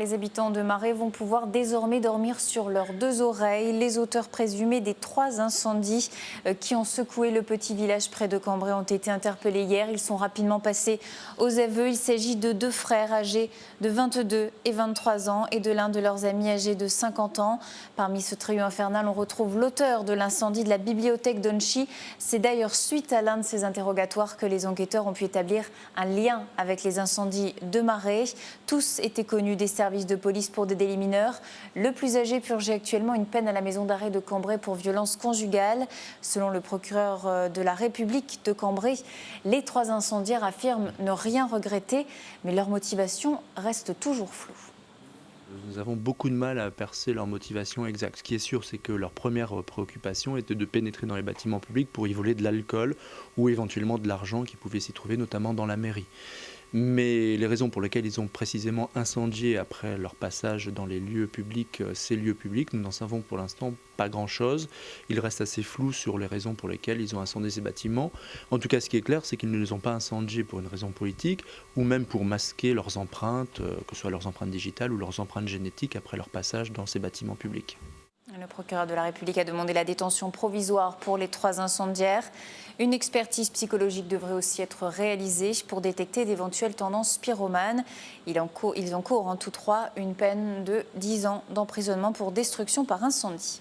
Les habitants de Marais vont pouvoir désormais dormir sur leurs deux oreilles. Les auteurs présumés des 3 incendies qui ont secoué le petit village près de Cambrai ont été interpellés hier. Ils sont rapidement passés aux aveux. Il s'agit de 2 frères âgés de 22 et 23 ans et de l'un de leurs amis âgé de 50 ans. Parmi ce trio infernal, on retrouve l'auteur de l'incendie de la bibliothèque d'Onchy. C'est d'ailleurs suite à l'un de ces interrogatoires que les enquêteurs ont pu établir un lien avec les incendies de Marais. Tous étaient connus des services de police pour des délits mineurs. Le plus âgé purgeait actuellement une peine à la maison d'arrêt de Cambrai pour violence conjugale. Selon le procureur de la République de Cambrai, les 3 incendiaires affirment ne rien regretter, mais leur motivation reste toujours floue. Nous avons beaucoup de mal à percer leur motivation exacte. Ce qui est sûr, c'est que leur première préoccupation était de pénétrer dans les bâtiments publics pour y voler de l'alcool ou éventuellement de l'argent qui pouvait s'y trouver, notamment dans la mairie. Mais les raisons pour lesquelles ils ont précisément incendié après leur passage dans les lieux publics, ces lieux publics, nous n'en savons pour l'instant pas grand-chose. Il reste assez flou sur les raisons pour lesquelles ils ont incendié ces bâtiments. En tout cas, ce qui est clair, c'est qu'ils ne les ont pas incendiés pour une raison politique ou même pour masquer leurs empreintes, que ce soit leurs empreintes digitales ou leurs empreintes génétiques après leur passage dans ces bâtiments publics. Le procureur de la République a demandé la détention provisoire pour les 3 incendiaires. Une expertise psychologique devrait aussi être réalisée pour détecter d'éventuelles tendances pyromanes. Ils encourent tous 3 une peine de 10 ans d'emprisonnement pour destruction par incendie.